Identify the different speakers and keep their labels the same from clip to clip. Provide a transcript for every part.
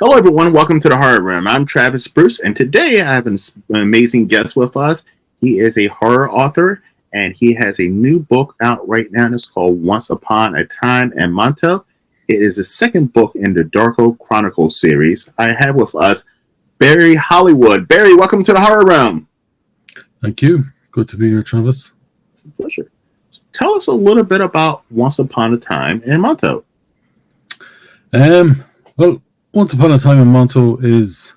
Speaker 1: Hello, everyone. Welcome to the Horror Room. I'm Travis Bruce, and today I have an amazing guest with us. He is a horror author, and he has a new book out right now. And it's called Once Upon a Time in MONTO. It is the second book in the Darko Chronicles series. I have with us Barry Hollywood. Barry, welcome to the Horror Room.
Speaker 2: Thank you. Good to be here, Travis.
Speaker 1: It's a pleasure. So tell us a little bit about Once Upon a Time in MONTO.
Speaker 2: Well, Once Upon a Time in Monto is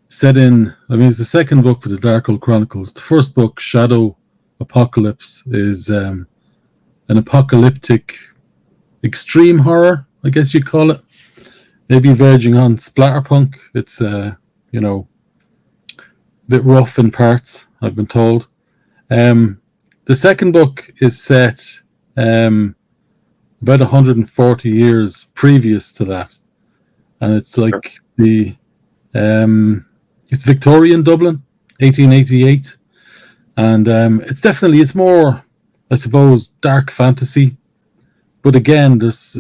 Speaker 2: set in, it's the second book for the Darkhold Chronicles. The first book, Shadow Apocalypse, is an apocalyptic extreme horror, I guess you'd call it. Maybe verging on splatterpunk. It's, a bit rough in parts, I've been told. The second book is set about 140 years previous to that, and it's like it's Victorian Dublin, 1888, and it's more, I suppose, dark fantasy, but again there's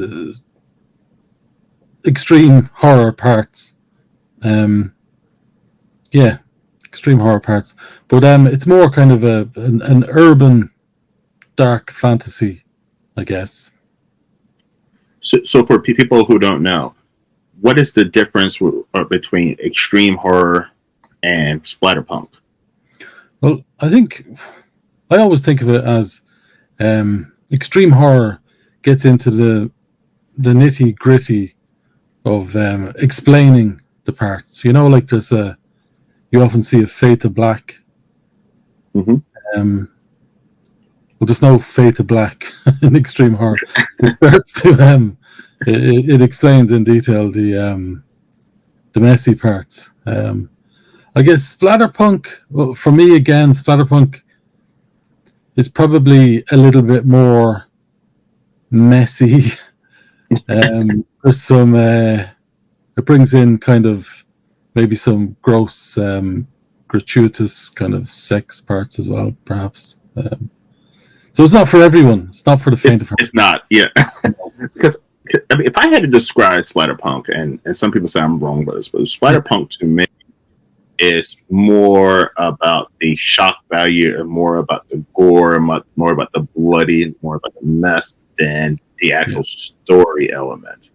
Speaker 2: extreme horror parts. Extreme horror parts, but it's more kind of an urban dark fantasy, I guess.
Speaker 1: So for people who don't know, what is the difference between extreme horror and splatterpunk?
Speaker 2: Well, I always think of it as extreme horror gets into the nitty gritty of explaining the parts. Like you often see a fade to black.
Speaker 1: Mm-hmm.
Speaker 2: Well, there's no fade to black in extreme horror. It starts to it explains in detail the messy parts. I guess splatterpunk. Well, for me again, splatterpunk is probably a little bit more messy. There's some. It brings in kind of maybe some gross, gratuitous kind of sex parts as well, perhaps. So it's not for everyone. It's not for the faint of heart.
Speaker 1: It's not, yeah. Because if I had to describe splatterpunk, and some people say I'm wrong about this, but splatterpunk to me is more about the shock value and more about the gore, more about the bloody, more about the mess than the actual story element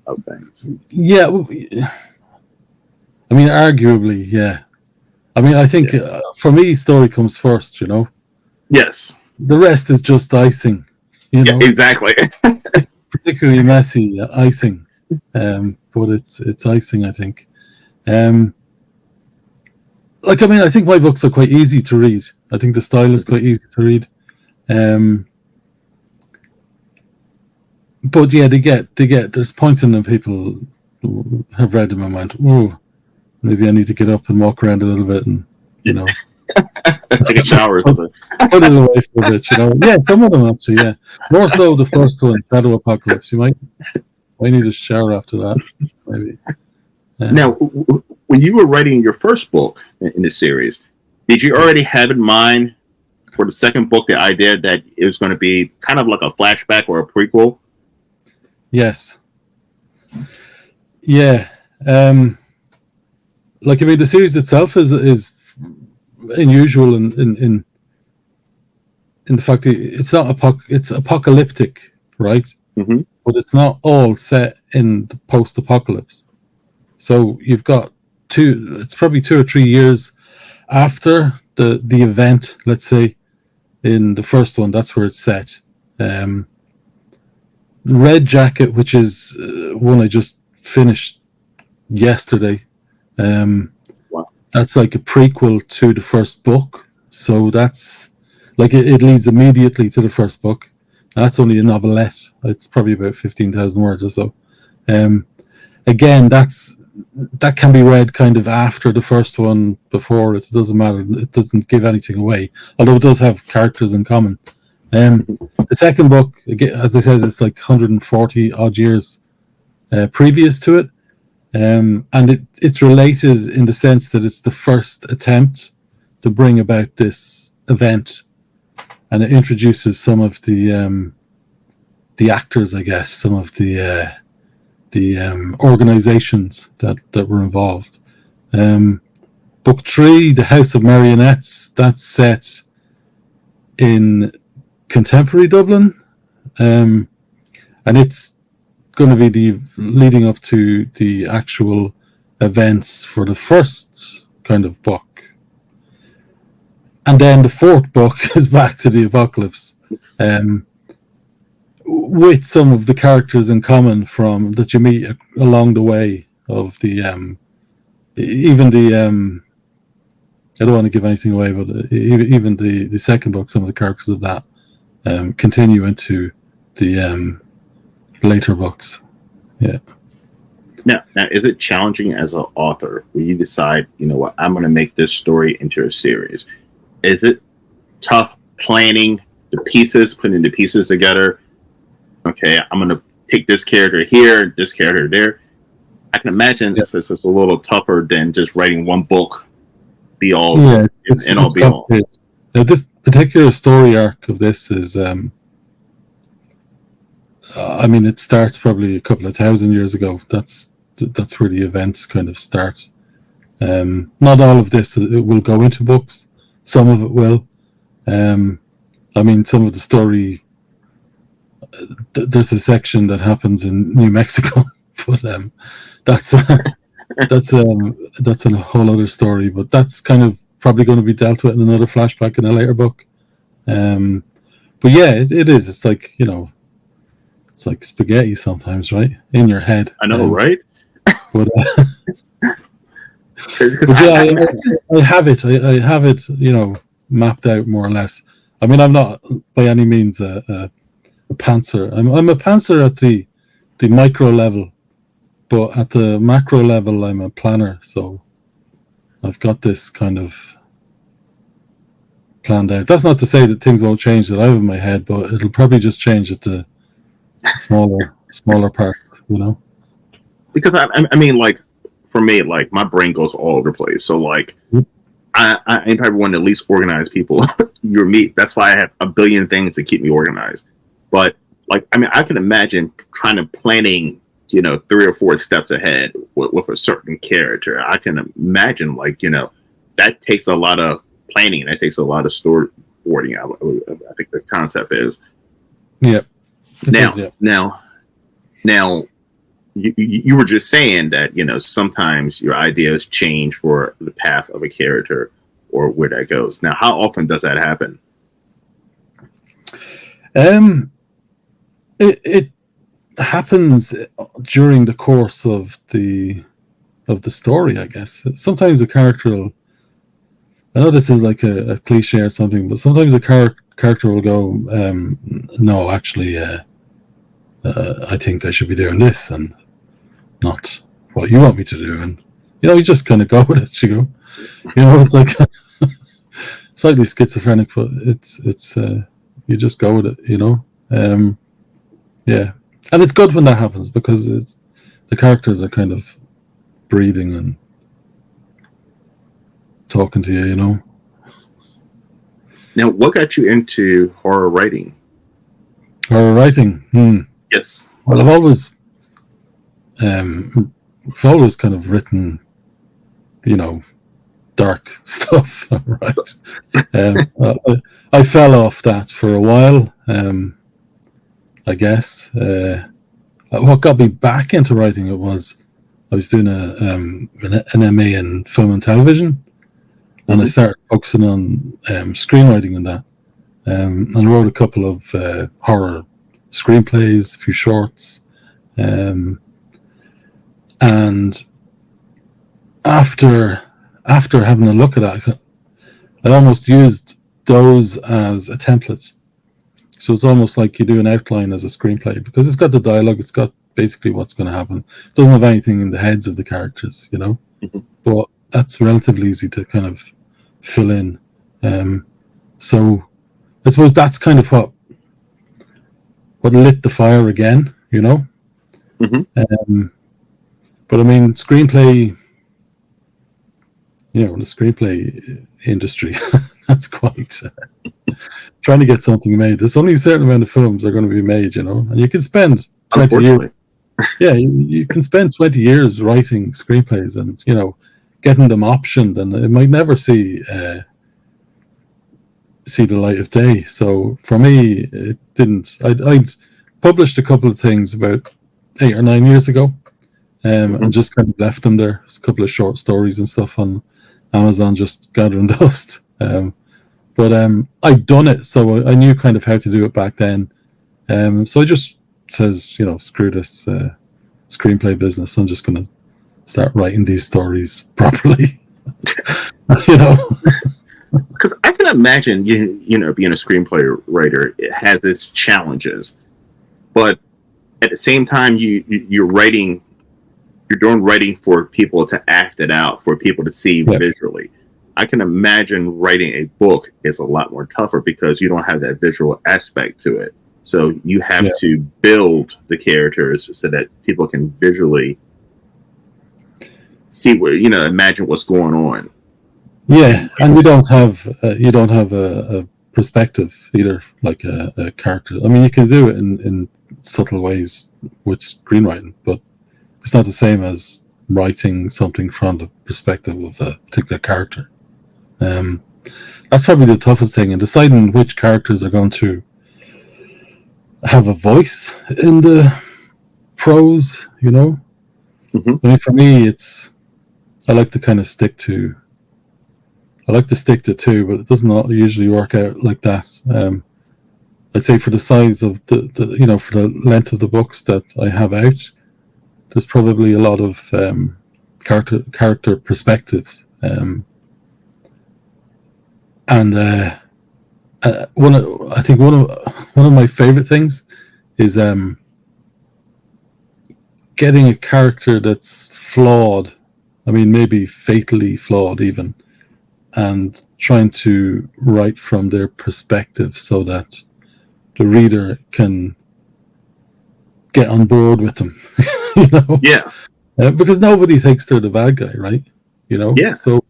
Speaker 1: of things.
Speaker 2: Yeah. Arguably, yeah. I think for me, story comes first,
Speaker 1: Yes.
Speaker 2: The rest is just icing,
Speaker 1: Yeah, exactly.
Speaker 2: Particularly messy icing, but it's icing, I think. I think my books are quite easy to read. I think the style is quite easy to read. But yeah, they get. There's points in them people who have read them and went, "Oh, maybe I need to get up and walk around a little bit," and
Speaker 1: take a shower or something.
Speaker 2: Put it away for a bit, Yeah, some of them actually, yeah. More so the first one, Shadow Apocalypse. You might need a shower after that, maybe.
Speaker 1: Now, when you were writing your first book in this series, did you already have in mind for the second book the idea that it was going to be kind of like a flashback or a prequel?
Speaker 2: Yes. Yeah. The series itself is unusual in the fact that it's not it's apocalyptic, right?
Speaker 1: Mm-hmm.
Speaker 2: But it's not all set in the post-apocalypse. So you've got it's probably 2 or 3 years after the event, let's say, in the first one. That's where it's set. Red Jacket, which is one I just finished yesterday.
Speaker 1: Wow.
Speaker 2: That's like a prequel to the first book. So that's like it leads immediately to the first book. That's only a novelette. It's probably about 15,000 words or so. Again, that can be read kind of after the first one, before it. Doesn't matter. It doesn't give anything away, although it does have characters in common. The second book, again, as I said, it's like 140 odd years previous to it, and it's related in the sense that it's the first attempt to bring about this event, and it introduces some of the actors, I guess, some of the organizations that were involved. Book 3, The House of Marionettes, that's set in contemporary Dublin, and it's going to be the leading up to the actual events for the first kind of book. And then the fourth book is back to the apocalypse, with some of the characters in common from that you meet along the way of the even the I don't want to give anything away, but even the second book, some of the characters of that continue into the later books. Yeah.
Speaker 1: Now, is it challenging as an author when you decide, you know what, I'm going to make this story into a series? Is it tough planning the pieces, putting the pieces together? Okay, I'm going to take this character here, this character there. I can imagine it's a little tougher than just writing one book, be all,
Speaker 2: it's
Speaker 1: all be all.
Speaker 2: This particular story arc of this is, I mean, it starts probably a couple of thousand years ago. That's where the events kind of start. Not all of this will go into books. Some of it will. I mean, some of the story. There's a section that happens in New Mexico, but that's a whole other story. But that's kind of probably going to be dealt with in another flashback in a later book. But yeah, it is. It's like, you know, it's like spaghetti sometimes, right? In your head.
Speaker 1: I know, right?
Speaker 2: But yeah, I have it. I have it, you know, mapped out more or less. I mean, I'm not by any means a pantser. I'm a pantser at the micro level, but at the macro level, I'm a planner. So I've got this kind of planned out. That's not to say that things won't change that I have in my head, but it'll probably just change it to smaller parts, you know.
Speaker 1: Because I mean, like, for me, like, my brain goes all over the place. So, like, I'm probably one of the least organized people you meet. That's why I have a billion things to keep me organized. But, like, I mean, I can imagine trying to planning, you know, 3 or 4 steps ahead with a certain character. I can imagine, like, you know, that takes a lot of planning. That takes a lot of storyboarding. I think the concept is.
Speaker 2: Yeah.
Speaker 1: Now. You were just saying that, you know, sometimes your ideas change for the path of a character or where that goes. Now, how often does that happen?
Speaker 2: It happens during the course of the story, I guess. Sometimes a character will. I know this is like a cliche or something, but sometimes a character will go, "No, actually, I think I should be doing this and not what you want me to do." And, you know, you just kind of go with it. You go, you know, it's like slightly schizophrenic, but it's you just go with it, you know. Yeah, and it's good when that happens because it's the characters are kind of breathing and talking to you, you know.
Speaker 1: Now, what got you into horror writing?
Speaker 2: Horror writing?
Speaker 1: Yes.
Speaker 2: Well, I've always kind of written, you know, dark stuff, right? I fell off that for a while, I guess. What got me back into writing it was I was doing an MA in film and television, and I started focusing on screenwriting and that. And I wrote a couple of horror screenplays, a few shorts, and after having a look at that, I almost used those as a template. So it's almost like you do an outline as a screenplay because it's got the dialogue, it's got basically what's going to happen. It doesn't have anything in the heads of the characters, you know. But that's relatively easy to kind of fill in. So I suppose that's kind of what lit the fire again, you know. But I mean, screenplay, you know, the screenplay industry, that's quite trying to get something made. There's only a certain amount of films that are going to be made, you know, and you can spend 20 years Yeah, you can spend 20 years writing screenplays and, getting them optioned, and it might never see the light of day. So for me, it didn't. I'd published a couple of things about 8 or 9 years ago, and just kind of left them there. There's a couple of short stories and stuff on Amazon, just gathering dust. But I'd done it, so I knew kind of how to do it back then. So I just says, screw this screenplay business. I'm just going to start writing these stories properly.
Speaker 1: Because I can imagine being a screenplay writer, it has its challenges, but at the same time you're writing, you're doing writing for people to act it out, for people to see visually. I can imagine writing a book is a lot more tougher because you don't have that visual aspect to it. So you have to build the characters so that people can visually see what, imagine what's going on.
Speaker 2: Yeah, and you don't have a perspective either, like a character. I mean, you can do it in subtle ways with screenwriting, but it's not the same as writing something from the perspective of a particular character. That's probably the toughest thing, and deciding which characters are going to have a voice in the prose.
Speaker 1: Mm-hmm.
Speaker 2: I mean, for me, I like to kind of stick to two, but it doesn't usually work out like that. I'd say for the size of for the length of the books that I have out, there's probably a lot of character perspectives. And one of my favorite things is getting a character that's flawed. I mean, maybe fatally flawed even, and trying to write from their perspective so that the reader can get on board with them.
Speaker 1: Yeah.
Speaker 2: Because nobody thinks they're the bad guy, right?
Speaker 1: Yeah.
Speaker 2: So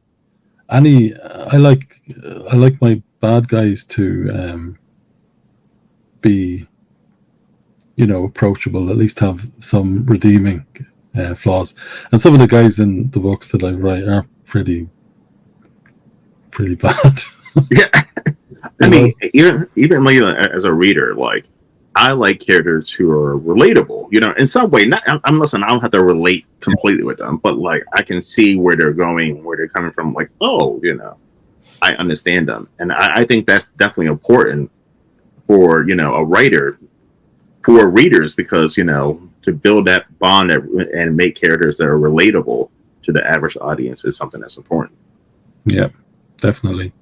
Speaker 2: I like my bad guys to be approachable, at least have some redeeming flaws. And some of the guys in the books that I write are pretty bad.
Speaker 1: Yeah. I mean, even like, as a reader, like, I like characters who are relatable, in some way. Listen, I don't have to relate completely with them, but like I can see where they're going, where they're coming from. Like, I understand them, and I think that's definitely important for a writer, for readers, because to build that bond and make characters that are relatable to the average audience is something that's important.
Speaker 2: Yeah, definitely.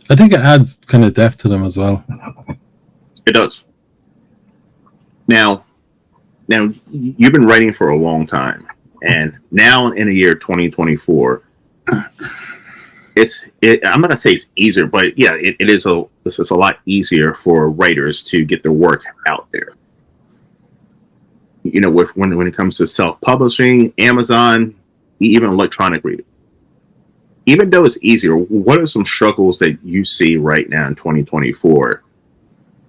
Speaker 2: I think it adds kind of depth to them as well.
Speaker 1: It does. Now, you've been writing for a long time, and now in the year 2024, I'm not gonna say it's easier, but yeah, this is a lot easier for writers to get their work out there. When it comes to self-publishing, Amazon, even electronic reading. Even though it's easier, what are some struggles that you see right now in 2024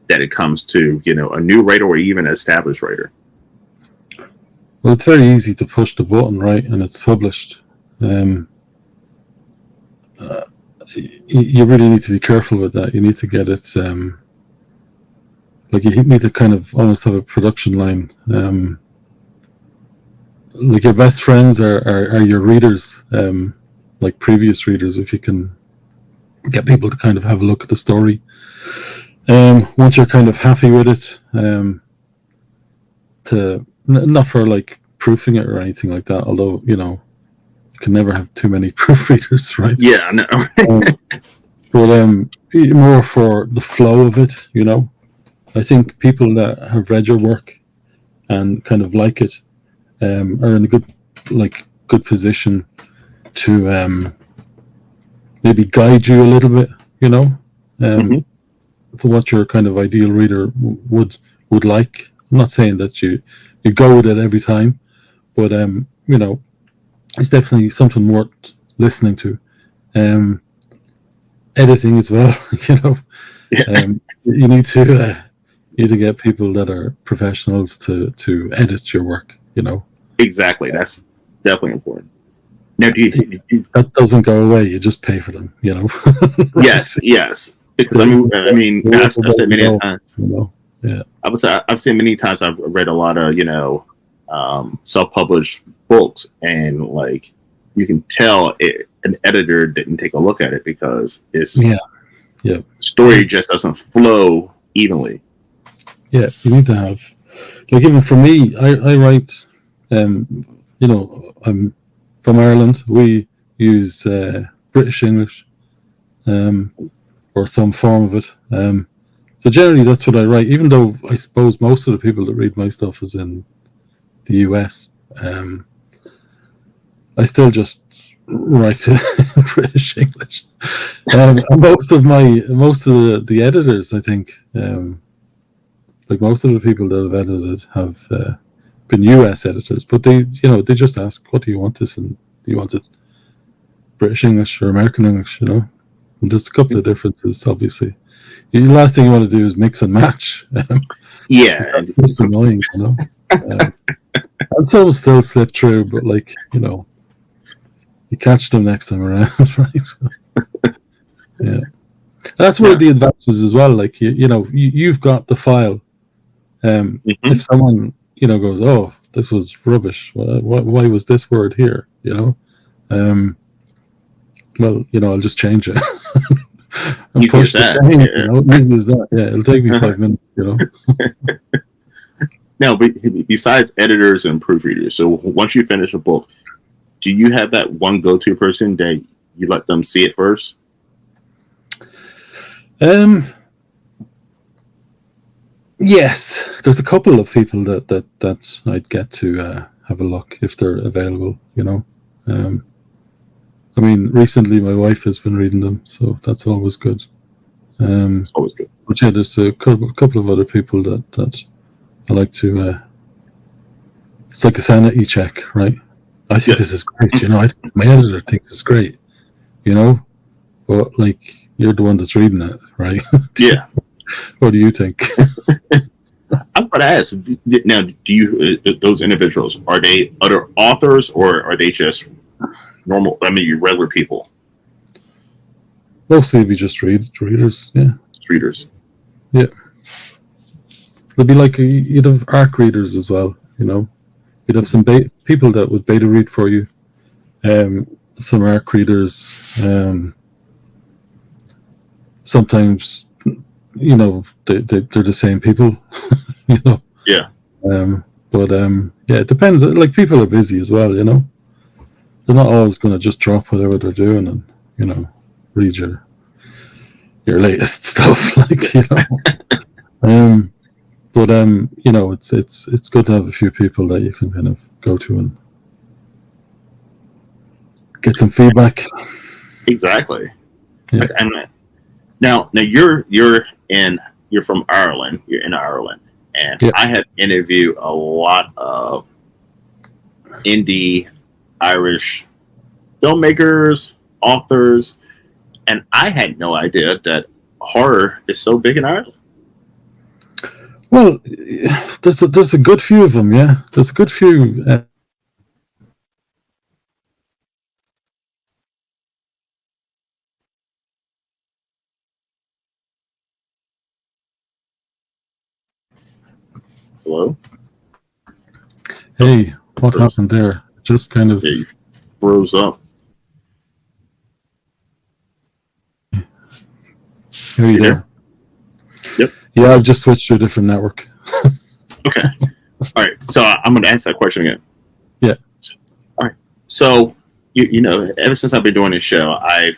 Speaker 1: that it comes to, a new writer or even an established writer?
Speaker 2: Well, it's very easy to push the button, right, and it's published. You really need to be careful with that. You need to get it, like you need to kind of almost have a production line. Like your best friends are your readers, like previous readers, if you can get people to kind of have a look at the story. Once you're kind of happy with it, not for like proofing it or anything like that, although you can never have too many proofreaders, right?
Speaker 1: Yeah, I know.
Speaker 2: But more for the flow of it. I think people that have read your work and kind of like it are in a good position to maybe guide you a little bit, for what your kind of ideal reader would like. I'm not saying that you go with it every time, but it's definitely something worth listening to. Editing as well,
Speaker 1: Yeah.
Speaker 2: You need to get people that are professionals to edit your work. You know,
Speaker 1: Exactly. That's definitely important. Now,
Speaker 2: that doesn't go away. You just pay for them. You know. Right?
Speaker 1: yes, yes. Because I've said many
Speaker 2: You
Speaker 1: times.
Speaker 2: know. Yeah.
Speaker 1: I've seen many times. I've read a lot of self-published books, and like you can tell an editor didn't take a look at it because it's
Speaker 2: Yeah. Yeah.
Speaker 1: story just doesn't flow evenly.
Speaker 2: Yeah. You need to have, like, even for me, I write. You know, I'm from Ireland. We use British English, um, or some form of it. So generally, that's what I write. Even though I suppose most of the people that read my stuff is in the US, I still just write British English. And most of the editors, I think, like most of the people that have edited have been US editors, but they just ask, what do you want this, and do you want it British English or American English? You know, and there's a couple of differences, obviously. The last thing you want to do is mix and match.
Speaker 1: Yeah,
Speaker 2: That's just annoying, you know. And some still slip through, but like, you know, you catch them next time around, right? Yeah, and that's one of the advantages as well. Like you've got the file. If someone goes, "Oh, this was rubbish. Why was this word here?" Well, I'll just change it. And
Speaker 1: easy as that.
Speaker 2: Easy as that. Yeah, it'll take me 5 minutes.
Speaker 1: Now, besides editors and proofreaders, so once you finish a book, do you have that one go-to person that you let them see it first?
Speaker 2: Yes, there's a couple of people that I'd get to have a look if they're available. I mean, recently my wife has been reading them, so that's always good.
Speaker 1: It's always good.
Speaker 2: But yeah, there's a couple of other people that I like to. It's like a sanity check, right? I think this is great. My editor thinks it's great. But like you're the one that's reading it, right?
Speaker 1: Yeah.
Speaker 2: What do you think?
Speaker 1: I'm going to ask now. Do you those individuals, are they other authors or are they just normal? I mean, regular people.
Speaker 2: Mostly be just readers. Yeah.
Speaker 1: Readers.
Speaker 2: Yeah. It'd be like you'd have ARC readers as well. You'd have some people that would beta read for you. Some ARC readers. Sometimes, they're the same people.
Speaker 1: Yeah.
Speaker 2: But yeah, it depends. Like people are busy as well. They're not always going to just drop whatever they're doing and read your latest stuff. Like but it's good to have a few people that you can kind of go to and get some feedback.
Speaker 1: Exactly.
Speaker 2: Yeah.
Speaker 1: Now you're from Ireland. You're in Ireland, and I have interviewed a lot of indie Irish filmmakers, authors, and I had no idea that horror is so big in Ireland.
Speaker 2: Well, there's a good few of them. Yeah, there's a good few.
Speaker 1: Hello?
Speaker 2: Hey, what happened there? Just kind of
Speaker 1: froze up.
Speaker 2: Are you there?
Speaker 1: Yep.
Speaker 2: Yeah, I just switched to a different network.
Speaker 1: Okay. All right. So I'm going to ask that question again.
Speaker 2: Yeah.
Speaker 1: All right. So ever since I've been doing this show, I've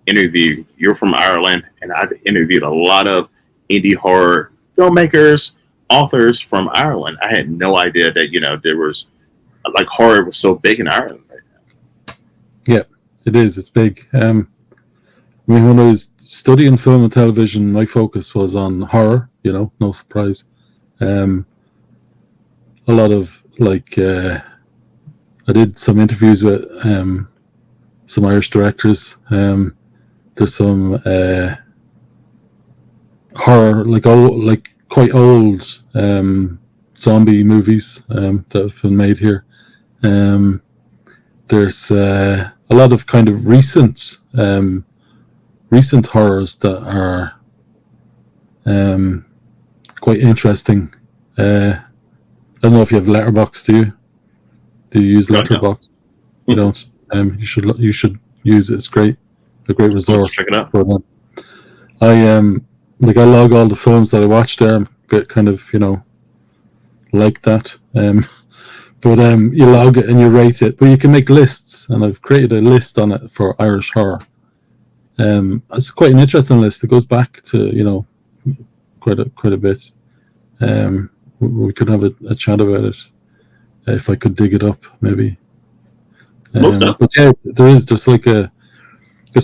Speaker 1: interviewed. You're from Ireland, and I've interviewed a lot of indie horror filmmakers, authors from Ireland. I had no idea that there was like horror was so big in Ireland right now.
Speaker 2: Yeah, it is. It's big. I mean, when I was studying film and television, my focus was on horror. No surprise. A lot of I did some interviews with some Irish directors. There's some horror, quite old zombie movies that have been made here. There's a lot of kind of recent horrors that are quite interesting. I don't know if you have Letterboxd. Do you use Letterboxd? You don't. You should use it. It's great. A great resource.
Speaker 1: Check it out.
Speaker 2: I log all the films that I watch there. I'm a bit kind of like that. But you log it and you rate it. But you can make lists, and I've created a list on it for Irish horror. It's quite an interesting list. It goes back to quite a bit. We could have a chat about it if I could dig it up, maybe. But yeah, there's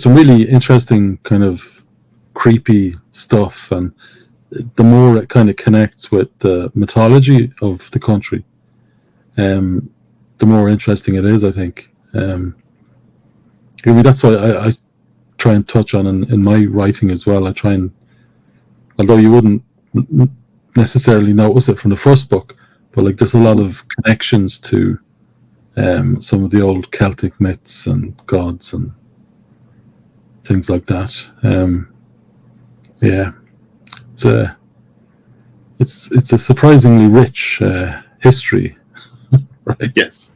Speaker 2: some really interesting kind of creepy stuff, and the more it kind of connects with the mythology of the country, the more interesting it is, I think. That's what I try and touch on in my writing as well. I try and, although you wouldn't necessarily notice it from the first book, but there's a lot of connections to some of the old Celtic myths and gods and things like that. It's a surprisingly rich history, right?
Speaker 1: Yes.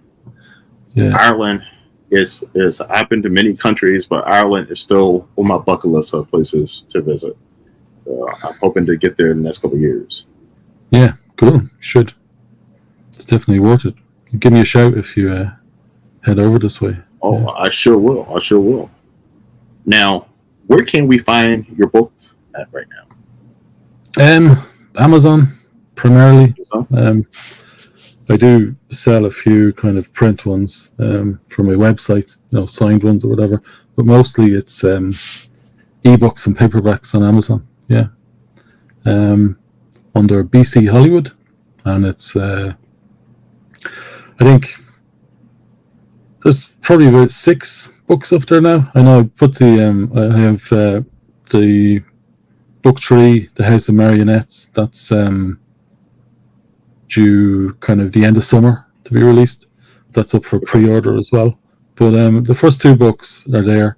Speaker 2: Yeah.
Speaker 1: Ireland is I've been to many countries, but Ireland is still on my bucket list of places to visit. I'm hoping to get there in the next couple of years.
Speaker 2: Yeah, cool. You should. It's definitely worth it. Give me a shout if you head over this way.
Speaker 1: Oh, yeah. I sure will. Now, where can we find your books at right now?
Speaker 2: Amazon, primarily. I do sell a few kind of print ones from my website, signed ones or whatever, but mostly it's ebooks and paperbacks on Amazon. Yeah, under BC Hollywood, and it's I think there's probably about 6 books up there now. I know I put I have the book 3, The House of Marionettes. That's due kind of the end of summer to be released. That's up for pre-order as well. But the first 2 books are there.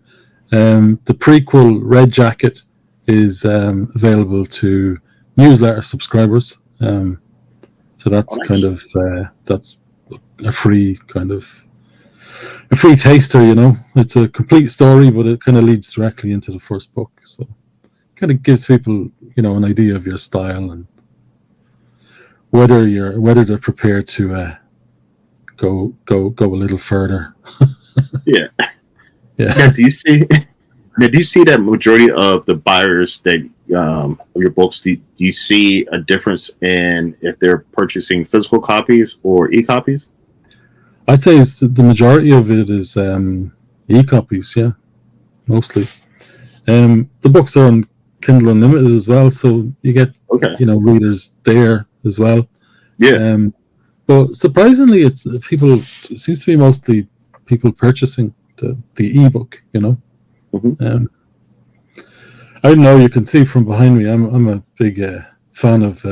Speaker 2: The prequel, Red Jacket, is available to newsletter subscribers. So that's kind of that's a free taster. It's a complete story, but it kind of leads directly into the first book. So it kind of gives people an idea of your style and whether they're prepared to go a little further.
Speaker 1: Yeah.
Speaker 2: Yeah.
Speaker 1: Do you see that majority of the buyers that of your books? Do you see a difference in if they're purchasing physical copies or e-copies?
Speaker 2: I'd say the majority of it is e-copies. Yeah, mostly. The books are on Kindle Unlimited as well, so you get readers there as well.
Speaker 1: Yeah.
Speaker 2: But surprisingly, it seems to be mostly people purchasing the ebook.
Speaker 1: Mm-hmm.
Speaker 2: I don't know. You can see from behind me. I'm a big fan of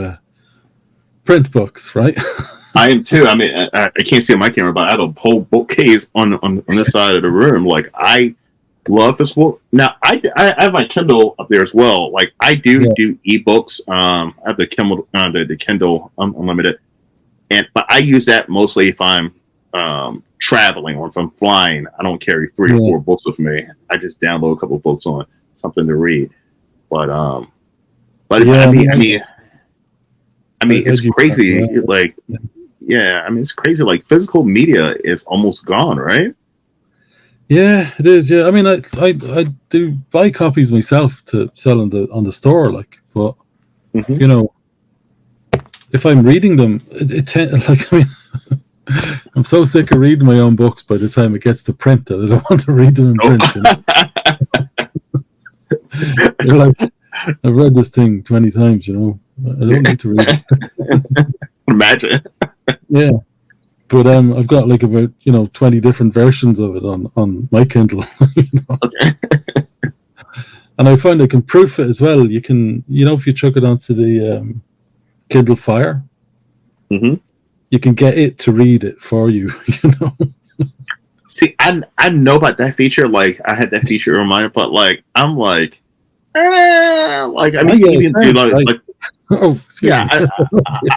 Speaker 2: print books, right?
Speaker 1: I am too. I mean, I can't see on my camera, but I have a whole bookcase on this side of the room. Like, I love this book. Now, I have my Kindle up there as well. Like, I do ebooks. I have the Kindle Unlimited, but I use that mostly if I'm traveling or if I'm flying. I don't carry 3 or 4 books with me. I just download a couple of books on something to read. But I mean, it's crazy. It's crazy. Like, physical media is almost gone, right?
Speaker 2: Yeah, it is. Yeah, I mean, I do buy copies myself to sell on the store, but if I'm reading them, I'm so sick of reading my own books by the time it gets to print that I don't want to read them in print. You're like, I've read this thing 20 times. I don't need to read it.
Speaker 1: Imagine.
Speaker 2: Yeah. But I've got about 20 different versions of it on my Kindle.
Speaker 1: Okay.
Speaker 2: And I find I can proof it as well. You can if you chuck it onto the Kindle Fire,
Speaker 1: Hmm.
Speaker 2: You can get it to read it for you. You know.
Speaker 1: See, I know about that feature. Like, I had that feature in mind, but like, I'm like, like I
Speaker 2: Oh
Speaker 1: mean,
Speaker 2: yeah,
Speaker 1: even do
Speaker 2: sounds right.
Speaker 1: like
Speaker 2: Oh, excuse
Speaker 1: yeah,
Speaker 2: me. That's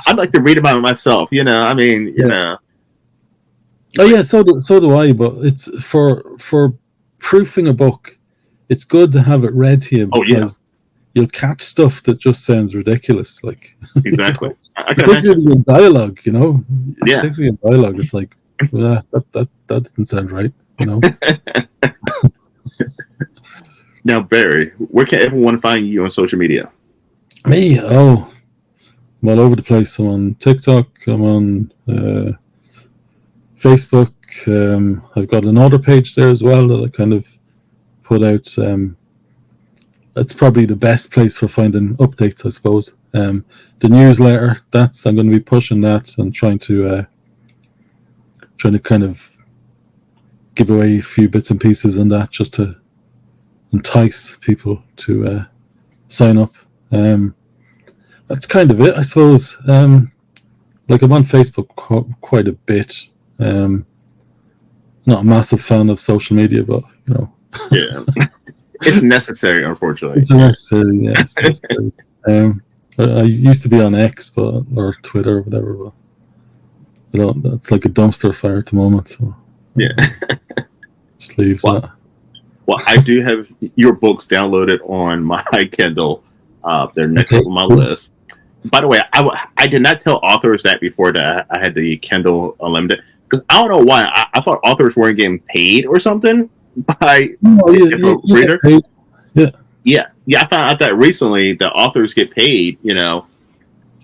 Speaker 1: I'd like to read about it myself. You know, I mean, you
Speaker 2: yeah.
Speaker 1: know,
Speaker 2: Oh
Speaker 1: but
Speaker 2: yeah, so do I. But it's for proofing a book. It's good to have it read to you
Speaker 1: oh yeah,
Speaker 2: because you'll catch stuff that just sounds ridiculous. Like you
Speaker 1: exactly.
Speaker 2: know,
Speaker 1: I can imagine.
Speaker 2: particularly in dialogue. You know,
Speaker 1: Yeah.
Speaker 2: particularly in dialogue, it's like that doesn't sound right. You know.
Speaker 1: Now, Barry, where can everyone find you on social media?
Speaker 2: Me, oh, I'm all over the place. I'm on TikTok. I'm on Facebook. I've got another page there as well that I kind of put out. That's probably the best place for finding updates, I suppose. The newsletter, that's I'm going to be pushing that and trying to kind of give away a few bits and pieces on that just to entice people to sign up. That's kind of it, I suppose. Like I'm on Facebook quite a bit. Um, Not a massive fan of social media, but you know,
Speaker 1: Yeah, it's necessary, unfortunately.
Speaker 2: it's a necessary. Yeah, it's necessary. I used to be on X, but or Twitter or whatever, but I don't. That's like a dumpster fire at the moment. So
Speaker 1: Yeah.
Speaker 2: just leave
Speaker 1: Well,
Speaker 2: that.
Speaker 1: well, I do have your books downloaded on my Kindle. They're next
Speaker 2: Okay.
Speaker 1: up on my
Speaker 2: Cool.
Speaker 1: list. By the way, I did not tell authors that before that I had the Kindle Unlimited because I don't know why I thought authors weren't getting paid or something by
Speaker 2: No,
Speaker 1: if a
Speaker 2: you get
Speaker 1: reader.
Speaker 2: paid. Yeah.
Speaker 1: Yeah, yeah, I found out that recently the authors get paid. You know,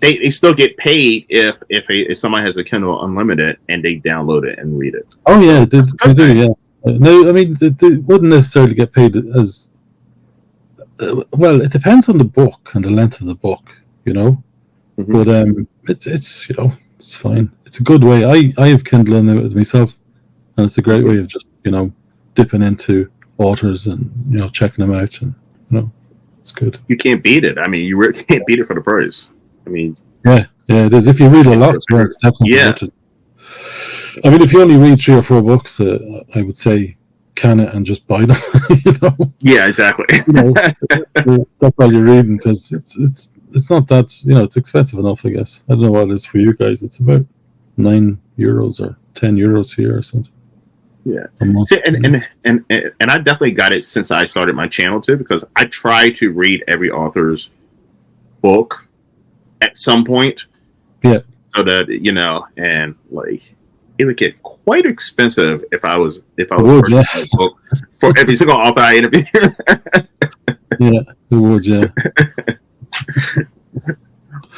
Speaker 1: they still get paid if somebody has a Kindle Unlimited and they download it and read it.
Speaker 2: Oh yeah,
Speaker 1: So that's a
Speaker 2: they
Speaker 1: good
Speaker 2: do.
Speaker 1: thing.
Speaker 2: Yeah. No, I mean they wouldn't necessarily get paid as well. It depends on the book and the length of the book, you know.
Speaker 1: Hmm.
Speaker 2: But it's you know it's fine. It's a good way. I have Kindle Unlimited myself, and it's a great
Speaker 1: Hmm.
Speaker 2: way of just you know dipping into authors and you know checking them out, and you know it's good.
Speaker 1: You can't beat it. I mean, you really can't beat it for the price. I mean,
Speaker 2: Yeah, yeah, it is. If you read a lot,
Speaker 1: it's
Speaker 2: yeah, it's definitely
Speaker 1: yeah,
Speaker 2: worth it. I mean, if you only read 3 or 4 books, I would say can it and just buy them. you know,
Speaker 1: yeah, exactly.
Speaker 2: you know, that's all you're reading because it's not that you know it's expensive enough. I guess I don't know what it is for you guys. It's about €9 or €10 here or something
Speaker 1: Yeah.
Speaker 2: a month.
Speaker 1: See, and I definitely got it since I started my channel too, because I try to read every author's book at some point,
Speaker 2: Yeah.
Speaker 1: so that you know, and like it would get quite expensive if I
Speaker 2: It
Speaker 1: was
Speaker 2: would, yeah,
Speaker 1: purchasing a book for every single author I interview.
Speaker 2: yeah, it would, yeah.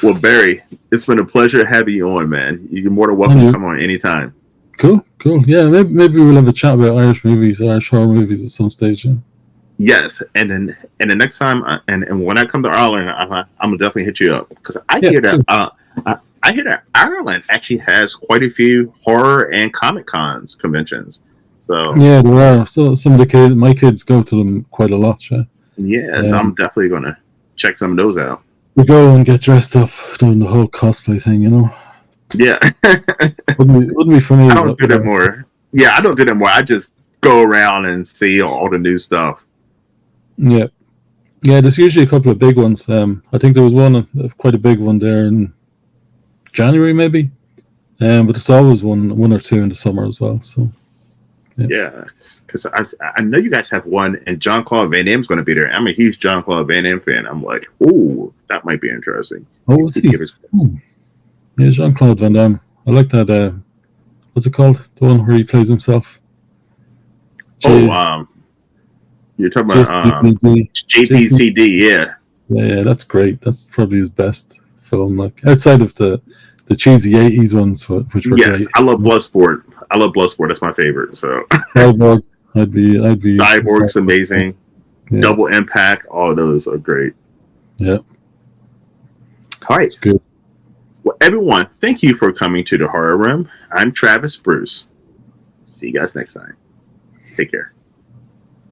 Speaker 1: Well, Barry, it's been a pleasure having you on, man. You're more than welcome to
Speaker 2: Anyway,
Speaker 1: come on anytime.
Speaker 2: cool, cool. Yeah, maybe we'll have a chat about Irish movies, Irish horror movies at some stage. Yeah,
Speaker 1: Yes, and the next time, and when I come to Ireland, I'm gonna definitely hit you up because I
Speaker 2: yeah,
Speaker 1: hear that
Speaker 2: cool.
Speaker 1: I hear that Ireland actually has quite a few horror and comic cons conventions. So
Speaker 2: Yeah, there are. So some of the my kids go to them quite a lot. Yeah,
Speaker 1: yes, I'm
Speaker 2: um,
Speaker 1: definitely gonna check some of those out.
Speaker 2: we go and get dressed up, doing the whole cosplay thing. You know,
Speaker 1: Yeah,
Speaker 2: wouldn't be for
Speaker 1: I
Speaker 2: me,
Speaker 1: don't
Speaker 2: but
Speaker 1: do that
Speaker 2: whatever.
Speaker 1: more. Yeah, I don't do that more. I just go around and see all the new stuff.
Speaker 2: Yeah, yeah. There's usually a couple of big ones. I think there was one, quite a big one there in January, maybe. But there's always one or two in the summer as well. So yeah.
Speaker 1: Yeah, because I know you guys have one, and John Claude Van Damme's going to be there. I'm a huge John Claude Van Damme fan. I'm like, ooh, that might be interesting.
Speaker 2: What was he?
Speaker 1: Give us-
Speaker 2: Yeah, Jean Claude Van Damme. I like that. What's it called? The one where he plays himself.
Speaker 1: Oh,
Speaker 2: J
Speaker 1: you're talking about
Speaker 2: JCVD. JC.
Speaker 1: JPCD, yeah.
Speaker 2: Yeah, yeah, that's great. That's probably his best film. Like outside of the cheesy '80s ones, which were
Speaker 1: Yes,
Speaker 2: great.
Speaker 1: I love Bloodsport. I love Bloodsport. That's my favorite. So
Speaker 2: Cyborg. I'd be.
Speaker 1: Cyborg's amazing.
Speaker 2: Yeah,
Speaker 1: Double Impact. All of those are great.
Speaker 2: yeah,
Speaker 1: All right.
Speaker 2: it's good.
Speaker 1: Well, everyone, thank you for coming to the Horror Room. I'm Travis Bruce. See you guys next time. Take care.